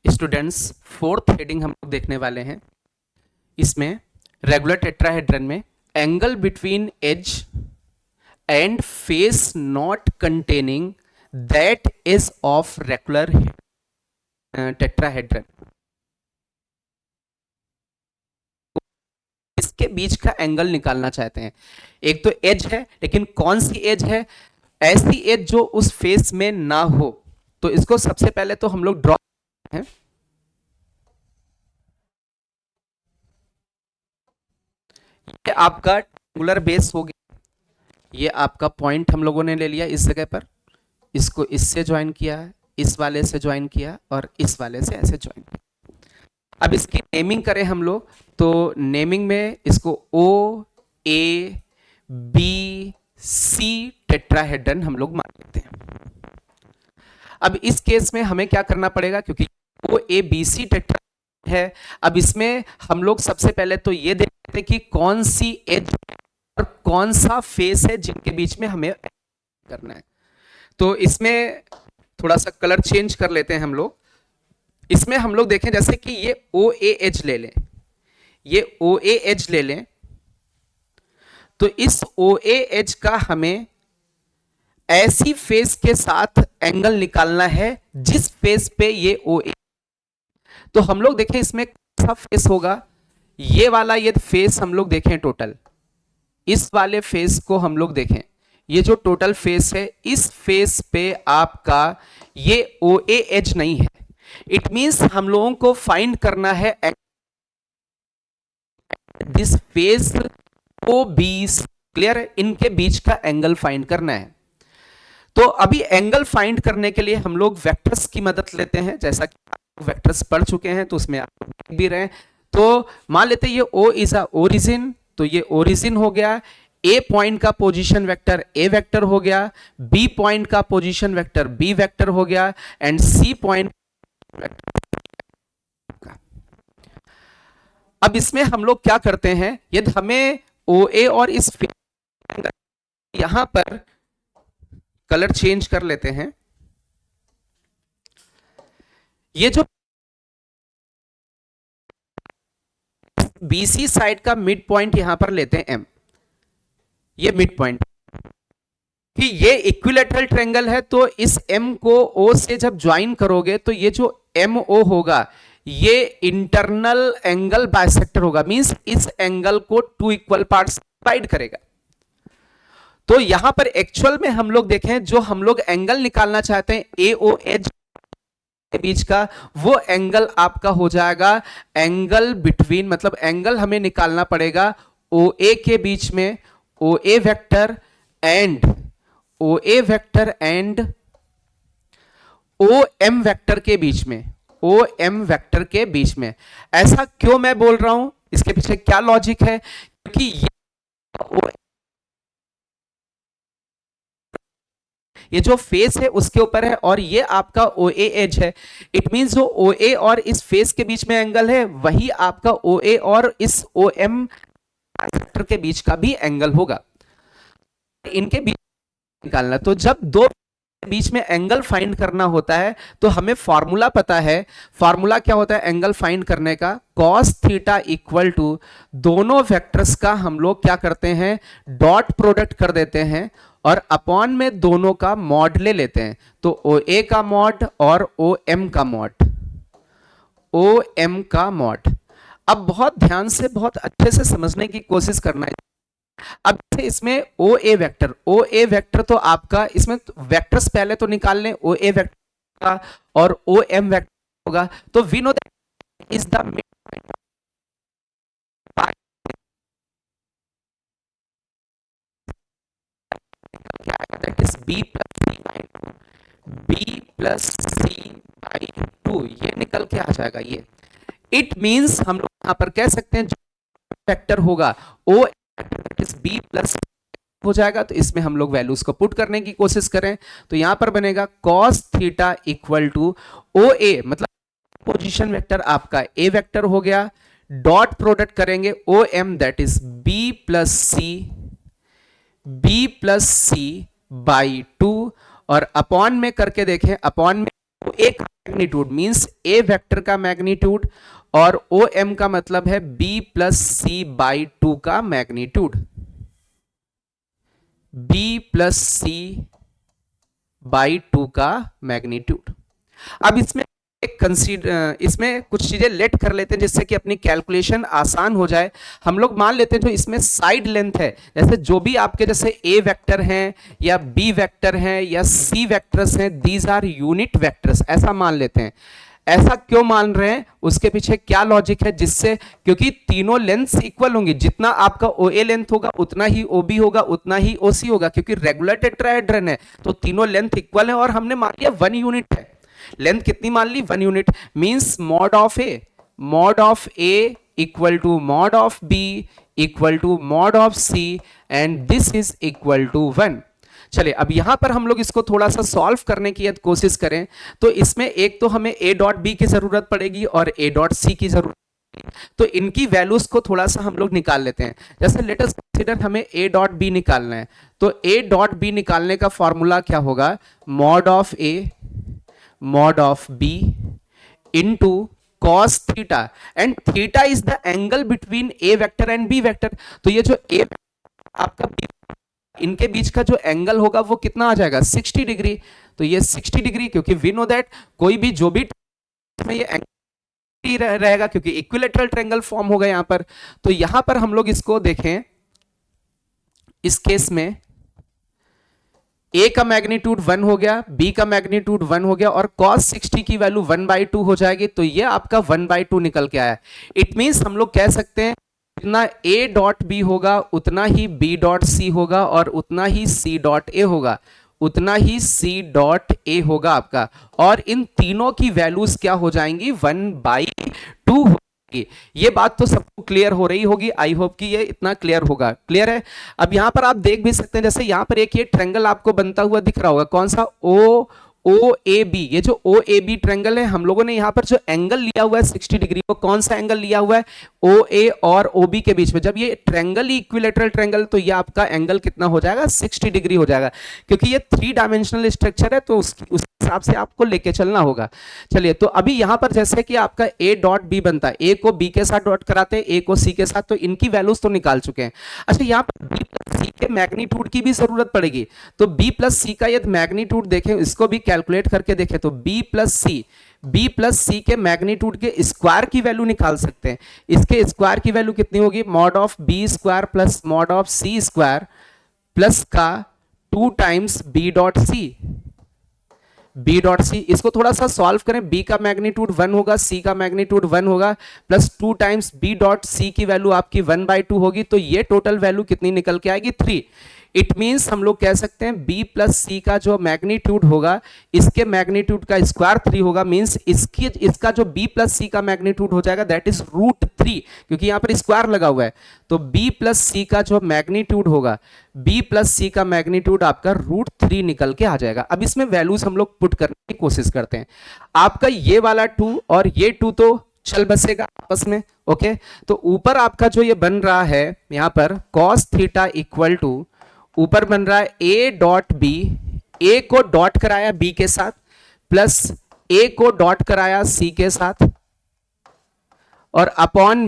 Students, fourth heading हम लोग देखने वाले हैं। इसमें रेगुलर टेट्राहेड्रन में angle between edge and face not containing that is of regular tetrahedron, इसके बीच का एंगल निकालना चाहते हैं। एक तो एज है, लेकिन कौन सी एज है? ऐसी एज जो उस फेस में ना हो। तो इसको सबसे पहले तो हम लोग ड्रॉ हैं। ये आपका ट्रायंगुलर बेस हो गया। ये आपका पॉइंट हम लोगों ने ले लिया इस जगह पर, इसको इससे ज्वाइन किया, इस वाले से ज्वाइन किया और इस वाले से ऐसे ज्वाइन किया। अब इसकी नेमिंग करें हम लोग, तो नेमिंग में इसको ओ ए बी सी टेट्राहेड्रन हम लोग मान लेते हैं। अब इस केस में हमें क्या करना पड़ेगा, क्योंकि ओ ए बी सी टेट्रा है। अब इसमें हम लोग सबसे पहले तो ये देखते हैं कि कौन सी एज और कौन सा फेस है जिनके बीच में हमें करना है। तो इसमें थोड़ा सा कलर चेंज कर लेते हैं हम लोग। इसमें हम लोग देखें जैसे कि ये ओ ए एज ले लें, ये ओ ए एज ले लें, तो इस ओ ए एज का हमें ऐसी फेस के साथ एंगल निकालना है जिस फेस पे ये ओ ए। तो हम लोग देखें इसमें कौन सा फेस होगा। ये वाला ये फेस हम लोग देखें टोटल, इस वाले फेस को हम लोग देखें, ये जो टोटल फेस है, इस फेस पे आपका ये ओ ए एज नहीं है। इट मींस हम लोगों को फाइंड करना है this face O B. Clear है? इनके बीच का एंगल फाइंड करना है। तो अभी एंगल फाइंड करने के लिए हम लोग वेक्टर्स की मदद लेते हैं, जैसा कि आप वेक्टर्स पढ़ चुके हैं तो उसमें आप देख भी रहे हैं। तो मान लेते हैं ये ओ इज अ ओरिजिन, तो ये ओरिजिन हो गया। ए पॉइंट का पोजीशन वेक्टर ए वेक्टर हो गया, बी पॉइंट का पोजीशन वेक्टर बी वेक्टर हो गया, एंड सी पॉइंट वेक्टर। अब इसमें हम लोग क्या करते हैं, यदि हमें ओ ए और इस यहां पर कलर चेंज कर लेते हैं। ये जो बीसी साइड का मिड पॉइंट यहां पर लेते हैं एम, ये मिड पॉइंट कि ये इक्विलेटरल ट्रायंगल है, तो इस एम को ओ से जब ज्वाइन करोगे तो ये जो एम ओ होगा ये इंटरनल एंगल बाइसेक्टर होगा, मींस इस एंगल को टू इक्वल पार्ट्स डिवाइड करेगा। तो यहां पर एक्चुअल में हम लोग देखें, जो हम लोग एंगल निकालना चाहते हैं ए ओ एच के बीच का, वो एंगल आपका हो जाएगा एंगल बिटवीन, मतलब एंगल हमें निकालना पड़ेगा ओ ए के बीच में, O A vector and O A vector and O M vector के बीच में, ओ एम वेक्टर के बीच में। ऐसा क्यों मैं बोल रहा हूं, इसके पीछे क्या लॉजिक है? क्योंकि ये जो फेस है उसके ऊपर है और ये आपका ओ ए एज है। इट मींस जो ओ ए और इस फेस के बीच में एंगल है वही आपका ओ ए और इस ओ एम सेक्टर के बीच का भी एंगल होगा। इनके बीच निकालना, तो जब दो बीच में एंगल फाइंड करना होता है तो हमें फॉर्मूला पता है। फॉर्मूला क्या होता है एंगल फाइंड करने का? कॉस थीटा इक्वल टू, दोनों वेक्टर्स का हम लोग क्या करते हैं, डॉट प्रोडक्ट कर देते हैं और अपॉन में दोनों का मॉड ले लेते हैं। तो ओ ए का मॉड और ओ एम का मॉड, ओ एम का मॉड। अब बहुत ध्यान से बहुत अच्छे से समझने की कोशिश करना है। अब इसमें ओ A vector, O A vector तो आपका इसमें वेक्टर्स पहले तो निकाल लें, ओ ए वेक्टर का और ओ एम वेक्टर होगा। तो we know that is the that is B plus C by two, B plus C by two, ये निकल के आ जाएगा ये। इट मींस हम लोग यहां पर कह सकते हैं जो वेक्टर होगा ओ इज बी प्लस हो जाएगा। तो इसमें हम लोग वैल्यूज को पुट करने की कोशिश करें तो यहां पर बनेगा cos theta equal to O A, मतलब पोजीशन वेक्टर आपका ए वेक्टर हो गया, डॉट प्रोडक्ट करेंगे O M that is B plus C by two, और अपॉन में करके देखें, अपॉन में तो ए का मैग्नीट्यूड मींस ए वेक्टर का मैग्नीट्यूड और ओ एम का मतलब है बी प्लस सी बाई 2 का magnitude, B plus C by 2 का मैग्नीट्यूड। अब इसमें एक कंसीडर, इसमें कुछ चीजें लेट कर लेते हैं जिससे कि अपनी कैलकुलेशन आसान हो जाए। हम लोग मान लेते हैं जो इसमें साइड लेंथ है, जैसे जो भी आपके जैसे ए वेक्टर हैं या बी वेक्टर हैं या सी वेक्टर्स हैं, दीज आर यूनिट वेक्टर्स, ऐसा मान लेते हैं। ऐसा क्यों मान रहे हैं, उसके पीछे क्या लॉजिक है, जिससे क्योंकि तीनों लेंथ इक्वल होंगी, जितना आपका ओ ए लेंथ होगा उतना ही ओ बी होगा, उतना ही ओ सी होगा, क्योंकि रेगुलर टेट्राहेड्रन है तो तीनों लेंथ इक्वल है। और हमने मान लिया 1 यूनिट है, लेंथ कितनी मान ली 1 unit, means mod of A equal to mod of B equal to mod of C and this is equal to 1। चलिए अब यहां पर हम लोग इसको थोड़ा सा सॉल्व करने की कोशिश करें तो इसमें एक तो हमें ए डॉट बी की जरूरत पड़ेगी और ए डॉट सी की जरूरत, तो इनकी वैल्यूज को थोड़ा सा हम लोग निकाल लेते हैं। जैसे लेट अस कंसीडर हमें ए डॉट बी निकालना है, तो ए डॉट बी निकालने का फॉर्मूला क्या होगा, mod of A mod of b into cos theta and theta is the angle between a vector and b vector। तो ये जो a आपका b इनके बीच का जो एंगल होगा वो कितना आ जाएगा 60 डिग्री। तो ये 60 डिग्री, क्योंकि वी नो दैट कोई भी जो भी में ये एंगल रहेगा क्योंकि इक्विलेटरल ट्रायंगल फॉर्म होगा यहां पर। तो यहां पर हम लोग इसको देखें, इस केस में a का मैग्नीट्यूड 1 हो गया, b का मैग्नीट्यूड 1 हो गया और cos 60 की वैल्यू 1/2 हो जाएगी। तो ये आपका 1/2 निकल के आया। इट मींस हम लोग कह सकते हैं जितना a डॉट b होगा उतना ही b डॉट c होगा और उतना ही c डॉट a होगा, उतना ही c डॉट a होगा आपका। और इन तीनों की वैल्यूज क्या हो जाएंगी 1/2। ये बात तो सबको क्लियर हो रही होगी, आई होप कि ये इतना क्लियर होगा। क्लियर है। अब यहां पर आप देख भी सकते हैं, जैसे यहां पर एक ये ट्रायंगल आपको बनता हुआ दिख रहा होगा, कौन सा ओ ए बी। ये जो ओ ए बी ट्रायंगल है, हम लोगों ने यहां पर जो एंगल लिया हुआ है 60 डिग्री, वो कौन सा एंगल लिया हुआ है ओ ए और ओ बी के बीच में। जब ये ट्रायंगल ही इक्विलेटरल ट्रायंगल, तो ये आपका एंगल कितना हो जाएगा 60 डिग्री हो जाएगा, क्योंकि ये 3 डायमेंशनल स्ट्रक्चर है तो उस हिसाब से आपको लेके चलना होगा। चलिए तो अभी यहां पर जैसे कि आपका ए डॉट बी बनता है, ए को बी के साथ डॉट कराते हैं, ए को सी के साथ, तो इनकी वैल्यूज तो निकाल चुके हैं। अच्छा यहां पर बी प्लस सी के मैग्नीट्यूड की भी जरूरत पड़ेगी, तो बी प्लस सी का यदि मैग्नीट्यूड देखें, इसको भी कैलकुलेट करके देखें, तो बी प्लस सी के मैग्नीट्यूड के स्क्वायर की वैल्यू निकाल सकते हैं। इसके स्क्वायर की वैल्यू कितनी होगी, mod of B square plus mod of C square plus का 2 टाइम्स बी डॉट सी। इसको थोड़ा सा सॉल्व करें, b का मैग्नीट्यूड 1 होगा, c का मैग्नीट्यूड 1 होगा, plus 2 times b dot C की वैल्यू आपकी 1/2 होगी, तो ये टोटल वैल्यू कितनी निकल के आएगी 3। इट मींस हम लोग कह सकते हैं b प्लस सी का जो मैग्नीट्यूड होगा, इसके मैग्नीट्यूड का स्क्वायर 3 होगा, मींस इसका जो b प्लस सी का मैग्नीट्यूड हो जाएगा दैट इज √3, क्योंकि यहां पर स्क्वायर लगा हुआ है। तो b प्लस सी का जो मैग्नीट्यूड होगा, b प्लस सी का मैग्नीट्यूड आपका √3 निकल के आ जाएगा। अब इसमें वैल्यूज हम लोग पुट करने की कोशिश करते हैं। आपका ये वाला 2 और ये 2 तो चल बसेगा आपस में, ओके। तो ऊपर आपका जो ये बन रहा है यहां पर cos थीटा इक्वल टू, ऊपर बन रहा है a डॉट बी, a को डॉट कराया b के साथ प्लस a को डॉट कराया c के साथ, और अपॉन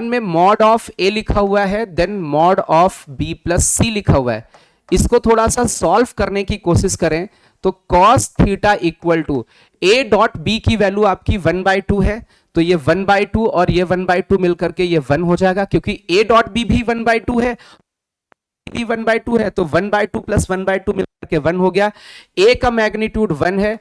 में मॉड ऑफ a लिखा हुआ है, then mod of b plus c लिखा हुआ है। इसको थोड़ा सा सॉल्व करने की कोशिश करें तो cos theta equal to a dot b की वैल्यू आपकी 1/2 है, तो ये 1/2 और ये 1/2 मिलकर के ये 1 हो जाएगा, क्योंकि a डॉट b भी 1/2 है, भी 1/2 है, तो 1/2 प्लस 1/2 मिलकर के 1 हो गया। a का मैग्नीट्यूड 1 है,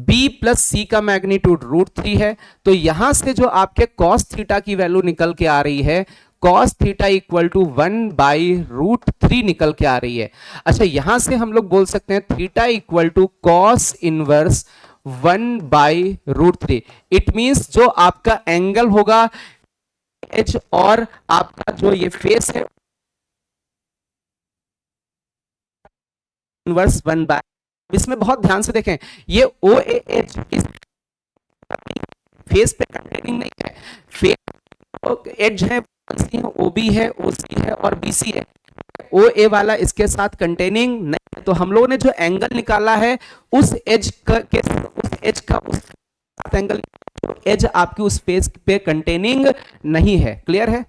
b प्लस c का मैग्नीट्यूड √3 है, तो यहां से जो आपके cos थीटा की वैल्यू निकल के आ रही है, cos थीटा इक्वल टू 1/√3 निकल के आ रही है। अच्छा यहां से हम लोग बोल सकते हैं theta equal to cos inverse 1/√3। It means जो आपका एंगल होगा एच और आपका जो ये फेस है इनवर्स 1/, इसमें बहुत ध्यान से देखें, ये ओ एच इस फेस पे कंटेनिंग नहीं है, फेस एज है, ओ बी है, ओ सी है और बी सी है, ओ ए वाला इसके साथ कंटेनिंग नहीं है। तो हम लोगों ने जो एंगल निकाला है उस एज एज का उस एंगल एज आपकी उस पेज पे कंटेनिंग नहीं है। क्लियर है?